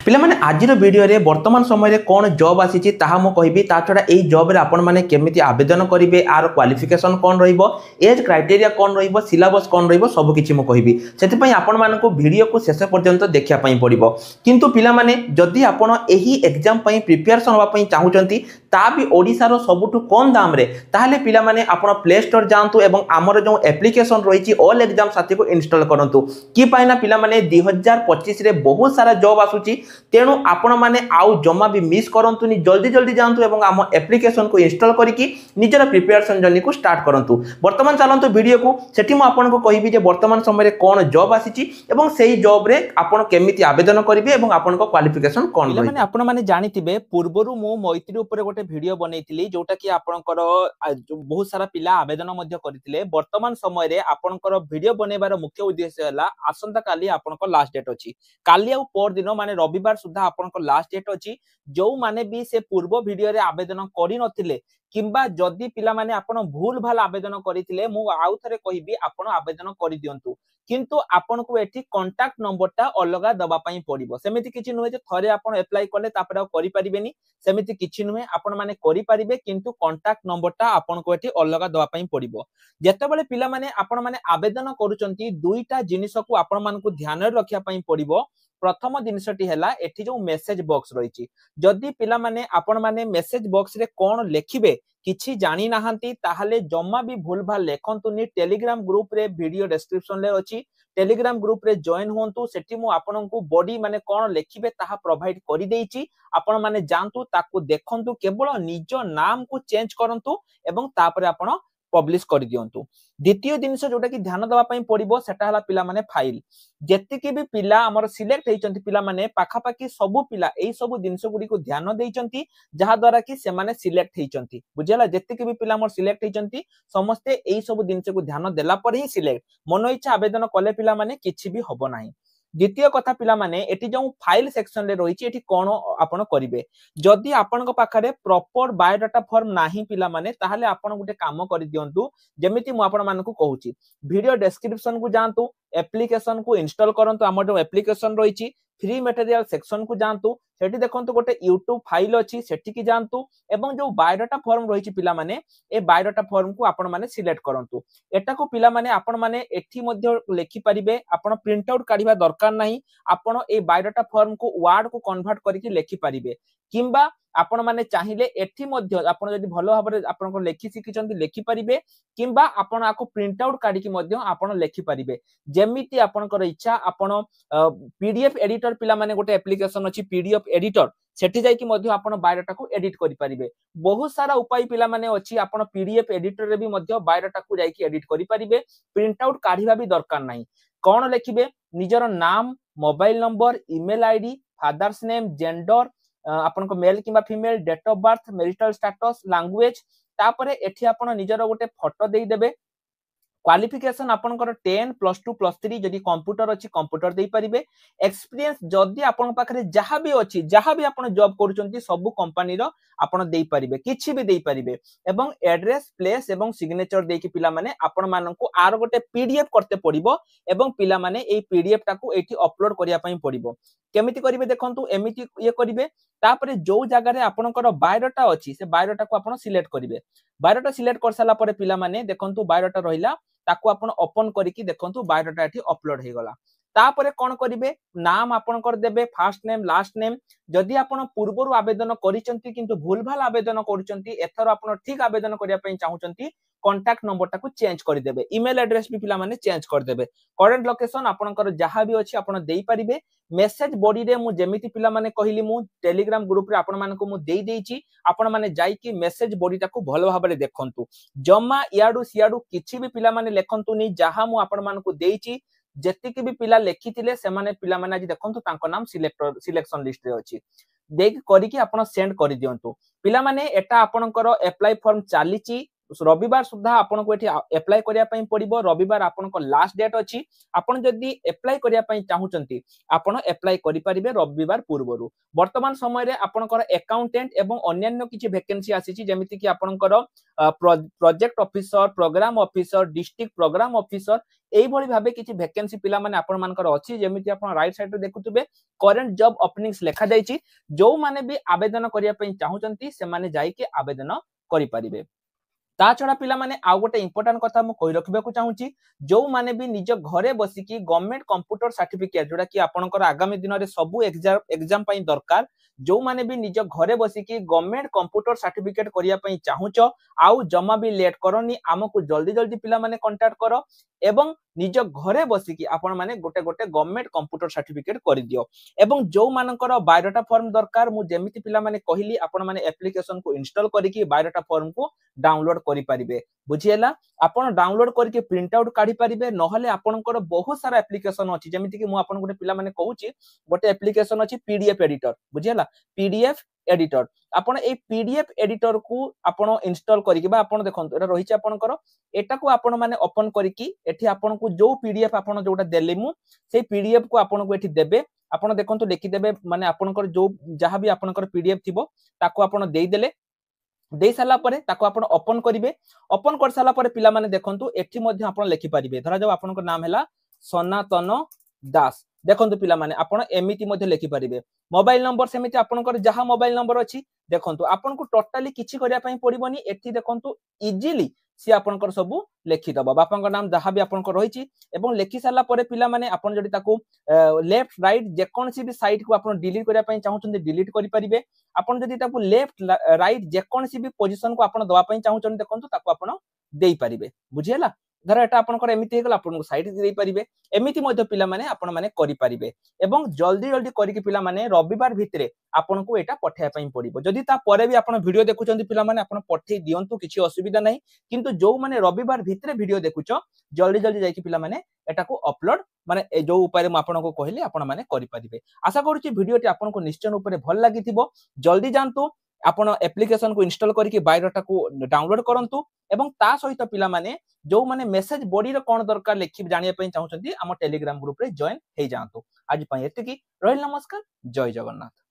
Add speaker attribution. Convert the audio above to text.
Speaker 1: पिला माने आजिर वीडियो रे वर्तमान समय रे कौन जॉब आसी ताहा मो कहबी ता छडा एई जॉब रे आपण माने केमिति आवेदन करिवे आर क्वालिफिकेशन कौन रहिबो एज क्राइटेरिया कौन रहिबो सिलेबस कौन रहिबो सब किछि मो कहबी सेति पई आपण मानको वीडियो को शेष पर्यंत देखिया पई पड़िबो किंतु पिला माने जदी आपण एही एग्जाम पई प्रिपरेशन होवा पई चाहुचंती ता भी ओडिसा रो सबुठु कम दाम रे ताहाले पिला माने आपण प्ले स्टोर जांतु एवं हमर जो एप्लीकेशन रहिछि ऑल एग्जाम साथी को इंस्टॉल करंतु कि पाइना पिला माने 2025 रे बहुत सारा जॉब आसुची तेणु आपण माने आउ जमा भी मिस करंतुनी जल्दी जल्दी जानतु एवं आम एप्लीकेशन को इंस्टॉल करिकि निजर प्रिपरेशन जर्नी को स्टार्ट करंतु। वर्तमान चलंतु वीडियो को सेठी मु आपन को कहिबी जे वर्तमान समय रे कोन जॉब आसीची एवं सेही जॉब रे आपण केमिति आवेदन करिवे एवं आपन को क्वालिफिकेशन कोन रही माने आपण माने जानितिबे पूर्वरु मु मैत्री ऊपर गोटे वीडियो बनैतिली जोटा कि आपनकर बहुत सारा पिला आवेदन मध्ये करथिले। वर्तमान समय रे आपनकर वीडियो बनेबार मुख्य उद्देश्य हला आसंता काली आपनकर लास्ट डेट अछि काली आ पर दिन माने रविवार सुधा आपनकर लास्ट डेट अछि जो माने भी से पूर्व वीडियो रे आवेदन करि नथिले किंबा जदी पिला माने आपण भूल भाल आवेदन करिथिले मु आउ थरे कहिबी आपण आवेदन करि दियंतु किंतु आपण को एठी कांटेक्ट नंबरटा अलगा दबा पई पड़िबो सेमिति किछि नुहे जे थरे आपण अप्लाई करले तापर करि परिबेनी सेमिति किछि नुहे आपण माने करि परिबे किंतु कांटेक्ट नंबरटा आपण को एठी अलगा दबा पई पड़िबो। जेतेबेले पिला माने आपण माने आवेदन करूचंती दुईटा जिनिस को आपण मान को ध्यान रखिया पई पड़िबो। प्रथम जिनसटी हैला एठी जो मेसेज बॉक्स रहिछि जदी पिला माने आपण माने मेसेज बॉक्स रे कोन लेखिबे किछि जानि नाहंती ताहाले जम्मा भी भूल भाल लेखंतुनी टेलीग्राम ग्रुप रे वीडियो डिस्क्रिप्शन ले अछि टेलीग्राम ग्रुप रे जॉइन होंतु सेठी मु आपनकु बॉडी माने कोन लेखिबे ताहा प्रोवाइड करि देइछि आपण माने जानतु ताकू देखंतु केवल निज नाम को चेंज करंतु एवं तापरे आपण पब्लिश कर दियंतु। द्वितीय जिनिस जोटा कि ध्यान दवा पई पड़िबो सेटा हला पिला माने फाइल जेतिके भी पिला हमर सिलेक्ट हेचंती पिला माने पाखा पाखी सब पिला एई सब जिनिस गुडी को ध्यान देइचंती जहा द्वारा कि से माने सिलेक्ट हेचंती बुझियला जेतिके भी पिला हमर सिलेक्ट हेचंती समस्त एई सब जिनिस को ध्यान देला पर ही सिलेक्ट मन इच्छा आवेदन कले पिला माने किछि भी हबो नाही। द्वितीय कथा पिला माने एटी जो फाइल सेक्शन रे रहिछि एटी कोन आपण करिवे जदी आपण को पाखरे प्रॉपर बायोडाटा फॉर्म नाही पिला माने ताहाले आपण गुटे काम करि दियंतु जेमिति मु आपण मानकु कहूची वीडियो डिस्क्रिप्शन को जानतु एप्लीकेशन को इंस्टॉल करंतु हमर जो एप्लीकेशन रहिछि फ्री मटेरियल सेक्शन को जानतु सेठी देखंतु गोटे यूट्यूब फाइल अछि सेठी की जानतु एवं जो बायोडाटा फॉर्म रहिछि पिला माने ए बायोडाटा फॉर्म को आपण माने सिलेक्ट करंतु एटा को पिला माने आपण माने एठी मध्ये लेखि परिबे आपण प्रिंट आउट काढिबा दरकार नाही आपण ए बायोडाटा फॉर्म को वर्ड को कन्वर्ट करिकि लेखि परिबे किंबा आपण माने चाहिले एठी मध्ये आपण जदी भलो भाबरे आपण को लेखि सिकिचंती लेखि परिबे किंबा आपण आको प्रिंट आउट काढि कि मध्ये आपण लेखि परिबे जेमिति आपणकर इच्छा आपण पीडीएफ एडिटर पिला माने गोटे एप्लीकेशन अछि पीडीएफ एडिटर सेठी जाई कि मध्ये आपण बायोडाटा को एडिट करि परिबे बहुत सारा उपाय पिला माने अछि आपण पीडीएफ एडिटर रे भी मध्ये बायोडाटा को जाई कि एडिट करि परिबे प्रिंट आउट काढिबा भी दरकार नाही कोन लेखिबे निजर नाम mobile number email ID father's name gender आपण को मेल किबा female date of birth marital status language तापरे एठी आपण निजर गोटे फोटो देई देबे क्वालिफिकेशन आपनकर 10 +2 +3 जदी कंप्यूटर अछि कंप्यूटर देई परिबे एक्सपीरियंस जदी आपन पाखरे जहां भी अछि जहां भी आपण जॉब करूचंती सब कंपनी रो आपण देई परिबे किछि भी देई परिबे एवं एड्रेस प्लेस एवं सिग्नेचर देकी पिला माने आपण माननकु आर गोटे पीडीएफ करते पड़िबो एवं पिला माने एई पीडीएफ टाकू एठी अपलोड करिया पई पड़िबो केमिति करिवे देखंतु एमिति ये करिवे तापरे जो जगह रे आपनकर बायोडाटा अछि से बायोडाटा को आपण सिलेक्ट करिवे बायोडाटा सिलेक्ट कर साला परे पिला माने देखंतु बायोडाटा रहिला ताकू आपण ओपन करिकि देखंतु बायोडाटा एठी अपलोड हे गला तापरे कोन करिवे नाम आपण कर देबे फर्स्ट नेम लास्ट नेम जदी आपण पूर्वरु आवेदन करिसंती किंतु भूल भाल आवेदन करूचंती एथर आपण ठीक आवेदन करिया पई चाहुचंती कांटेक्ट नंबर टाकू चेंज कर देबे ईमेल एड्रेस भी पिला माने चेंज कर देबे करंट लोकेशन आपणकर जहां भी अछि आपण देई परिबे मेसेज बॉडी रे मु जेमिति पिला माने कहिली मु टेलीग्राम ग्रुप रे आपण मानको मु देई देइची आपण माने जाई कि मेसेज बॉडी टाकू भलो भाबरे देखंतु जम्मा इयाडू सियाडू किछि भी पिला माने लेखंतु नि जहां मु आपण मानको देइची जेतिके भी पिला लेखितिले से माने पिला माने आज देखंतु तांको नाम सिलेक्शन लिस्ट रे अछि देख करी कि आपण सेंड करि दियंतु पिला माने एटा आपणकर अप्लाई फॉर्म चालिची रविवार सुधा आपन को एठी अप्लाई करिया पई पड़िबो। रविवार आपन को लास्ट डेट अछि। आपन जदी अप्लाई करिया पई चाहुचंती आपन अप्लाई करि परिबे रविवार पूर्वरु। वर्तमान समय रे आपन को अकाउंटेंट एवं अन्यान्य किछि वैकेंसी आसीछि जेमिति कि आपन को project officer, programme officer, district programme officer एई भली भाबे किछि वैकेंसी पिला माने आपन मानकर अछि। जेमिति आपन राइट साइड रे देखुतबे करंट जॉब ओपनिंग्स लेखा जायछि। जो माने भी आवेदन करिया पई चाहुचंती से माने जाई के आवेदन करि परिबे। ता छड़ा पिला माने आउ गोटे इंपोर्टेंट कथा मु कहि रखबे को चाहूची। जो माने भी निज घरे बसी की गवर्नमेंट कंप्यूटर सर्टिफिकेट जोडा कि आपनकर आगामी दिन रे सब एग्जाम पई दरकार। जो माने भी निज घरे बसी की गवर्नमेंट कंप्यूटर सर्टिफिकेट करिया पई चाहुचो आउ जमा भी लेट करनी हमकु जल्दी जल्दी पिला माने कांटेक्ट करो एवं निज घरे बसी की आपण माने गोटे गोटे गवर्नमेंट कंप्यूटर सर्टिफिकेट करि दियो। एवं जो मानकर बायोडाटा फॉर्म दरकार मु जेमिति पिला माने कहिली आपण माने एप्लीकेशन को इंस्टॉल करिकी बायोडाटा फॉर्म को डाउनलोड करि परिबे। बुझिएला आपण डाउनलोड करके प्रिंट आउट काढी परिबे। नहले आपनकर बहुत सारा एप्लीकेशन अछि जेमिति कि मु आपण गोटे पिला माने कहूची गोटे एप्लीकेशन अछि पीडीएफ एडिटर। बुझिएला पीडीएफ एडिटर आपण ए पीडीएफ एडिटर को आपण इंस्टॉल करिके बा आपण देखंतु एटा रहिछि आपनकर एटा को आपण माने ओपन करिकी एठी आपण को जो पीडीएफ आपण जोटा देले मु से पीडीएफ को आपण को एठी देबे। आपण देखंतु लिखि देबे माने आपनकर जो जहा भी आपनकर पीडीएफ थिबो ताको आपण देई देले। दे साला परे ताको आपण ओपन करिवे। ओपन कर साला परे पिला माने देखंतु एठी मध्ये आपण लिखि परिबे। धरा जो आपनकर नाम हैला सनातन दास। देखंतु पिला माने आपण एमिति मध्ये लिखि परिबे। मोबाइल नंबर सेमिति आपनकर जहा मोबाइल नंबर अछि देखंतु आपण को टोटली किछि करिया पई पड़िबोनी। एठी देखंतु इजीली सी आपनकर सब लिखि दबो। बापांकर नाम जहा भी आपनकर रहिछि एवं लिखि साला परे पिला माने आपण जडी ताको लेफ्ट राइट जे कोनसी भी साइड को आपण डिलीट करिया पई चाहुचंदी डिलीट करि परिबे। आपण जदी ताको लेफ्ट राइट जे कोनसी भी पोजीशन को आपण दवा पई चाहुचंदी देखंतु ताको आपण देई परिबे। बुझिएला धर एटा आपनकर एमिति हेगला आपण को साइड देई परिबे। एमिति मध्ये पिला माने आपण माने करि परिबे एवं जल्दी जल्दी करिके पिला माने रविवार भितरे आपण को एटा पठाया पई पड़िबो। जदी ता परे भी आपण वीडियो देखुचंदी पिला माने आपण पठेई दियंतु किछि असुविधा नाही। किंतु जो माने रविवार भितरे वीडियो देखुचो जल्दी जल्दी जाई कि पिला माने एटा को अपलोड माने जो उपाय रे आपण को कहली आपण माने करि परिबे। आशा करूची वीडियोटी आपण को निश्चय रूप रे भल लागिथिबो। जल्दी जानतु आपण एप्लीकेशन को इंस्टॉल करके बायोडाटा को डाउनलोड करंतु एवं ता सहित पिला माने जो माने मेसेज बॉडी रे कोन दरकार लिखि जानिया पई चाहुचंती हम टेलीग्राम ग्रुप रे जॉइन हे जानतु। आज पई एतिकी रहिल। नमस्कार। जय जगन्नाथ।